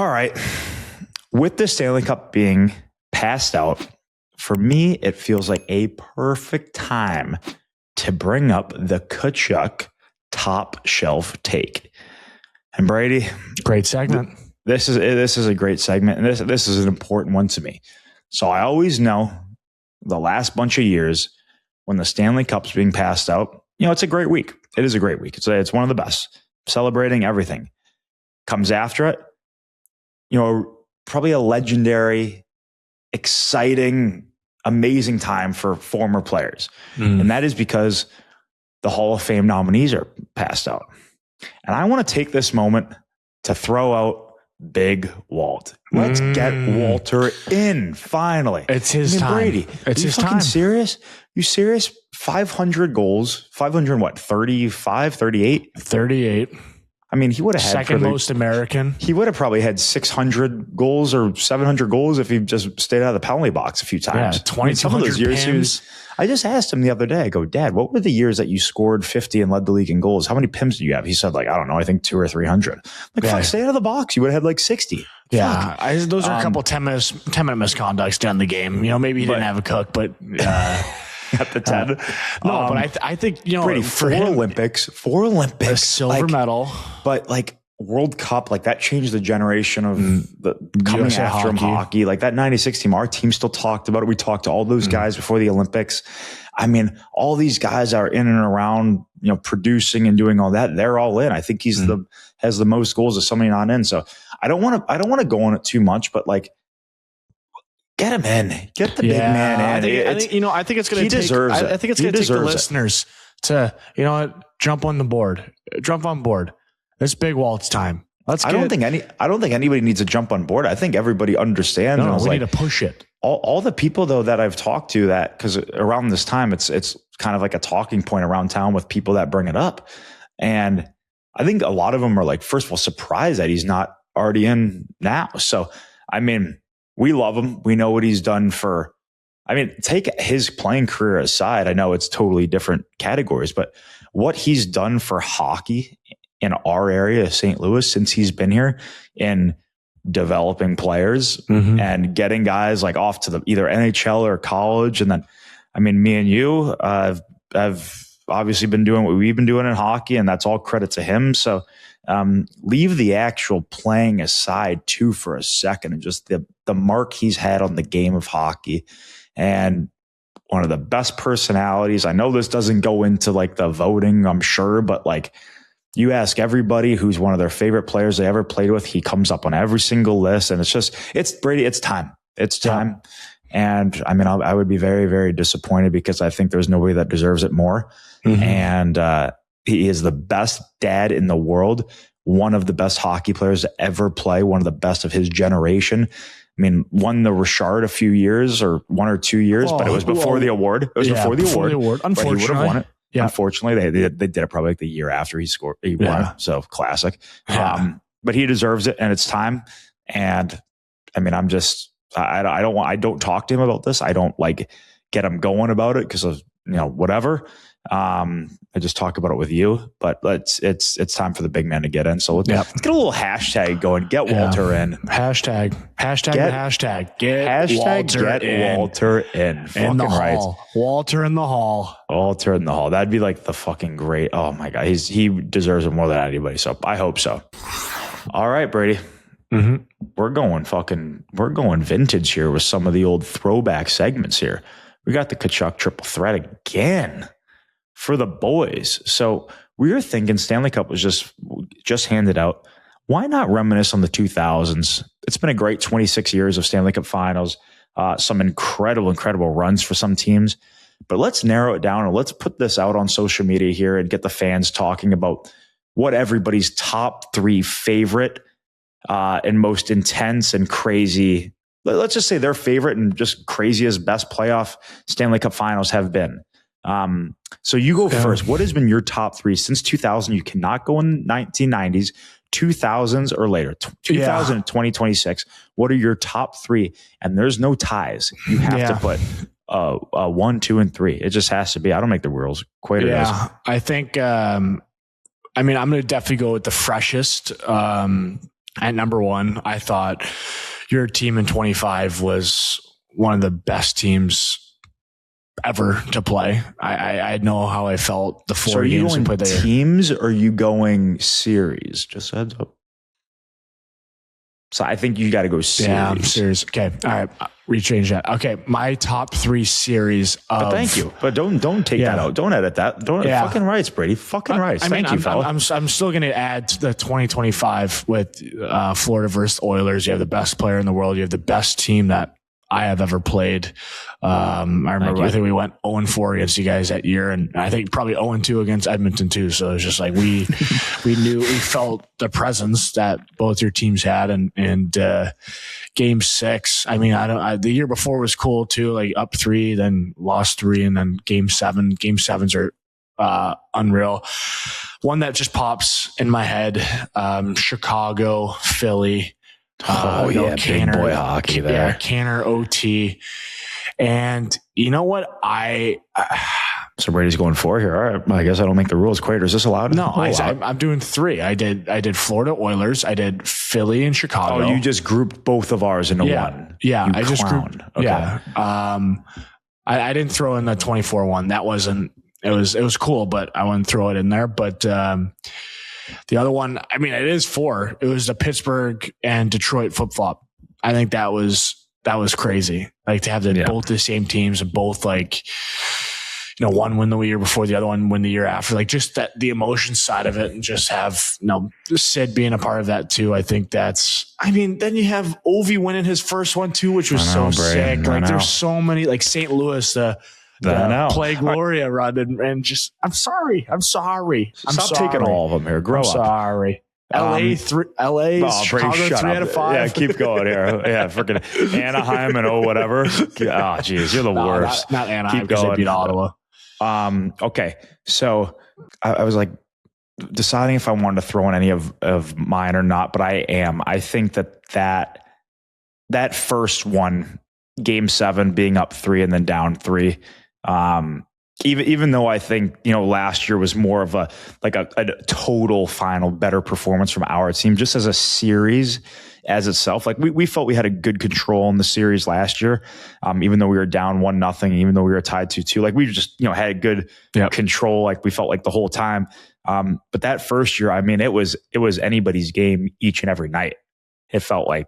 All right. With the Stanley Cup being passed out, for me, it feels like a perfect time to bring up the Tkachuk top shelf take. And Brady, great segment. This is a great segment, and this is an important one to me. So I always know the last bunch of years when the Stanley Cup's being passed out, it's a great week. It is a great week. It's one of the best. Celebrating everything. Comes after it, probably a legendary, exciting, amazing time for former players. And that is because the Hall of Fame nominees are passed out. And I want to take this moment to throw out Big Walt. Let's get Walter in, finally. It's his time. Brady, it's his fucking time. Serious? You serious? 500 goals. 500 what? 35, 38? 38. I mean, he would have had second most American. He would have probably had 600 goals or 700 goals if he just stayed out of the penalty box a few times. Yeah, 20 some of those years. I just asked him the other day. I go, Dad, what were the years that you scored 50 and led the league in goals? How many PIMs do you have? He said, I don't know. I think 200 or 300. Fuck, stay out of the box. You would have had 60. Yeah, those are a couple 10-minute misconducts down the game. Maybe he didn't have a cook, but at the 10. No, but I think Brady, for him, Olympics, a silver medal, but World Cup, that changed the generation of the coming USA after him hockey. That 96 team, our team still talked about it. We talked to all those guys before the Olympics. I mean, all these guys are in and around, producing and doing all that. They're all in. I think he's has the most goals of somebody not in. So I don't want to go on it too much, but get him in. Get the big man in. I think it's going to take. I think it's going to take the listeners to jump on board. It's Big Walt's time. I don't think anybody needs to jump on board. I think everybody understands. No, we need to push it. All the people though that I've talked to, that because around this time it's kind of like a talking point around town with people that bring it up, and I think a lot of them are first of all surprised that he's not already in now. So I mean, we love him. We know what he's done for. I mean, take his playing career aside. I know it's totally different categories, but what he's done for hockey in our area of St. Louis since he's been here in developing players and getting guys off to the either NHL or college. And then, I mean, me and you have obviously been doing what we've been doing in hockey, and that's all credit to him. So leave the actual playing aside too for a second, and just the mark he's had on the game of hockey, and one of the best personalities. I know this doesn't go into the voting, I'm sure, but you ask everybody who's one of their favorite players they ever played with, he comes up on every single list. And it's Brady, it's time. It's time. Yeah. And I mean, I would be very, very disappointed because I think there's nobody that deserves it more. And he is the best dad in the world, one of the best hockey players to ever play, one of the best of his generation. I mean, won the Richard a few years or 1 or 2 years, but it was before the award. It was before the award. Unfortunately, he would have won it. Yeah. Unfortunately, they did it probably the year after he won. So classic. Yeah. But he deserves it, and it's time. And I mean, I don't talk to him about this. I don't get him going about it because of whatever. I just talk about it with you, but it's time for the big man to get in. So let's get a little hashtag going. Get Walter in. Hashtag. Get Walter in. In the hall. Walter in the hall. Walter in the hall. That'd be the fucking great. Oh my God. He deserves it more than anybody. So I hope so. All right, Brady. We're going vintage here with some of the old throwback segments here. We got the Tkachuk triple threat again for the boys. So we were thinking Stanley Cup was just handed out. Why not reminisce on the 2000s? It's been a great 26 years of Stanley Cup finals, some incredible runs for some teams. But let's narrow it down and let's put this out on social media here and get the fans talking about what everybody's top 3 favorite and most intense and crazy, let's just say their favorite and just craziest best playoff Stanley Cup finals have been. So you go first. What has been your top 3 since 2000? You cannot go in 1990s, 2000s or later, 2000 and 2026. What are your top 3? And there's no ties. You have to put 1, 2, and 3. It just has to be. I don't make the rules. Quite it is. I think, I'm going to definitely go with the freshest. At number one, I thought your team in 25 was one of the best teams ever to play. I know how I felt the 4 games we played there. Teams, or are you going series? Just a heads up. So I think you got to go series. Yeah, series. Okay. All right. Rechange that. Okay. My top 3 series of... But thank you. But don't take that out. Don't edit that. Fucking rights, Brady. Fucking rights. Thank you, fella. I'm still going to add to the 2025 with Florida versus Oilers. You have the best player in the world. You have the best team that I have ever played. I remember, I think we went 0-4 against you guys that year, and I think probably 0-2 against Edmonton too. So it was just like we felt the presence that both your teams had, and game 6. I mean, the year before was cool too, like up 3, then lost 3, and then game 7. Game 7s are unreal. One that just pops in my head: Chicago, Philly. Canner, big boy hockey there. Yeah, Canner, OT. And you know what? So Brady's going 4 here. All right. I guess I don't make the rules. Quater, is this allowed? No, I'm doing 3. I did Florida Oilers. I did Philly and Chicago. Oh, you just grouped both of ours into one. Yeah, I just grouped. Okay. Yeah. I didn't throw in the 24 one. That wasn't. It was cool, but I wouldn't throw it in there. But the other one, I mean, it is 4. It was the Pittsburgh and Detroit flip-flop. I think that was crazy. Like to have both the same teams and both one win the year before, the other one win the year after. Like just that, the emotion side of it, and just have, Sid being a part of that too. I think then you have Ovi winning his first one too, which was sick. Like there's so many, like St. Louis, the Play Gloria run, and just I'm sorry. Stop taking all of them here. Grow up. Sorry. LA, Chicago, 3 out of 5. Yeah, keep going here. Yeah, freaking Anaheim and whatever. Oh, geez, you're the worst. Not Anaheim, keep going. They beat Ottawa. Okay, so I was like deciding if I wanted to throw in any of mine or not, but I am. I think that first one, game 7, being up 3 and then down 3. Even though I think, last year was more of a total final better performance from our team, just as a series as itself. Like we felt we had a good control in the series last year. Even though we were down 1-0, even though we were tied 2-2, like we just, had a good control. Like we felt like the whole time. But that first year, I mean, it was anybody's game each and every night. It felt like.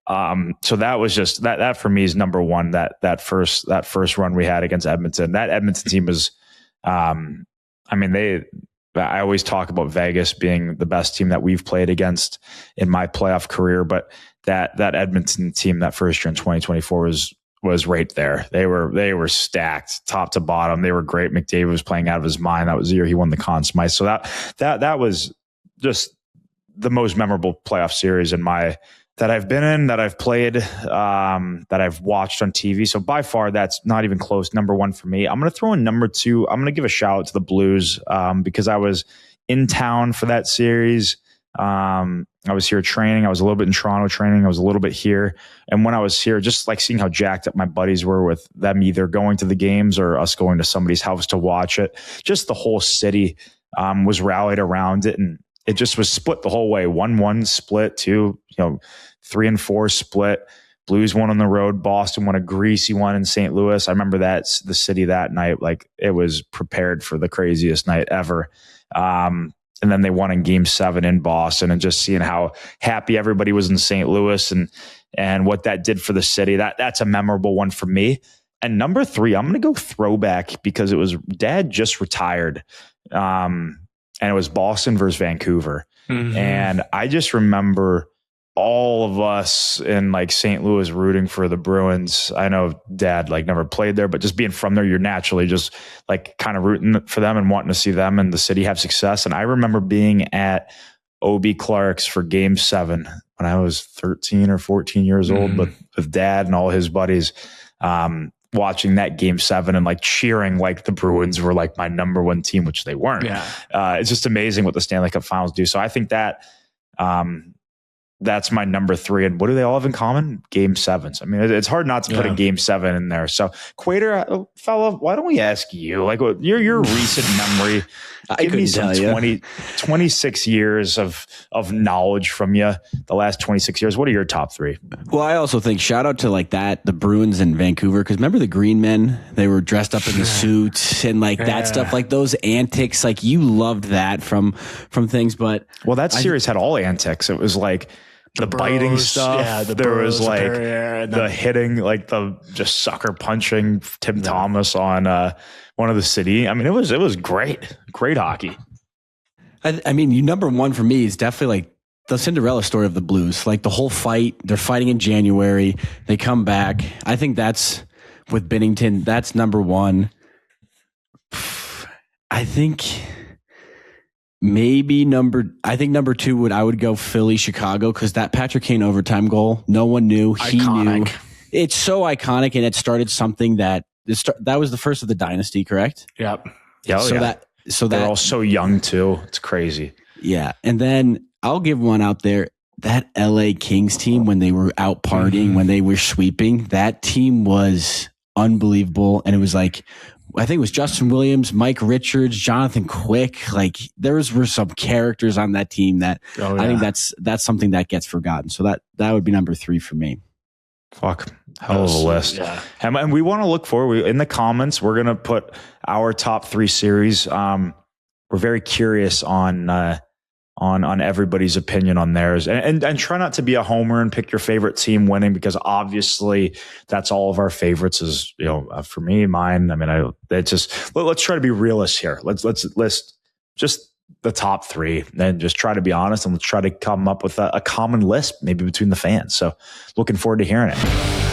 So that was just that for me is number one, that first run we had against Edmonton. That Edmonton team was, I always talk about Vegas being the best team that we've played against in my playoff career, but that Edmonton team that first year in 2024 was right there. They were stacked top to bottom. They were great. McDavid was playing out of his mind. That was the year he won the Conn Smythe. So that was just the most memorable playoff series that I've been in, that I've played, that I've watched on TV. So by far, that's not even close. Number 1 for me. I'm going to throw in number 2. I'm going to give a shout out to the Blues because I was in town for that series. I was here training. I was a little bit in Toronto training. I was a little bit here. And when I was here, just like seeing how jacked up my buddies were with them either going to the games or us going to somebody's house to watch it. Just the whole city was rallied around it. And it just was split the whole way. 1-1 split, 2, 3-4 split. Blues won on the road. Boston won a greasy one in St. Louis. I remember the city that night, like it was prepared for the craziest night ever. And then they won in game 7 in Boston, and just seeing how happy everybody was in St. Louis and what that did for the city. That's a memorable one for me. And number 3, I'm going to go throwback because it was Dad just retired. And it was Boston versus Vancouver. Mm-hmm. And I just remember all of us in like St. Louis rooting for the Bruins. I know Dad never played there, but just being from there, you're naturally just kind of rooting for them and wanting to see them and the city have success. And I remember being at O.B. Clark's for game 7 when I was 13 or 14 years old, but with Dad and all his buddies, watching that game 7 and cheering like the Bruins were my number 1 team, which they weren't. Yeah. It's just amazing what the Stanley Cup finals do. So I think that that's my number 3. And what do they all have in common? Game 7s. I mean, it's hard not to put a Game 7 in there. So, Quater, fella, why don't we ask you? Like, your recent memory. Give me some 26 years of knowledge from you. The last 26 years. What are your top 3? Well, I also think shout out to like the Bruins in Vancouver, because remember the Green Men? They were dressed up in the suits and like that stuff, like those antics. Like you loved that from things, but that series had all antics. It was like the biting stuff. There was like the hitting, like the just sucker punching Tim Thomas on one of the city. I mean, it was great hockey. I mean, number 1 for me is definitely like the Cinderella story of the Blues. Like the whole fight, they're fighting in January. They come back. I think that's with Binnington. That's number 1. I think maybe number 2 I would go Philly, Chicago, because that Patrick Kane overtime goal, no one knew. He knew. It's so iconic, and it started something that was the first of the dynasty, correct? Yep. Yeah. So they're all so young too. It's crazy. Yeah. And then I'll give one out there. That LA Kings team, when they were out partying, when they were sweeping, that team was unbelievable. And it was like, I think it was Justin Williams, Mike Richards, Jonathan Quick. Like were some characters on that team that I think that's something that gets forgotten. So that would be number 3 for me. Fuck. Hell of a list. Yeah. And we want to look forward. In the comments, we're going to put our top 3 series. We're very curious on everybody's opinion on theirs, and try not to be a homer and pick your favorite team winning, because obviously that's all of our favorites. Is for me, mine. I mean, let's try to be realists here. Let's list just the top 3 and just try to be honest, and let's try to come up with a common list maybe between the fans. So looking forward to hearing it.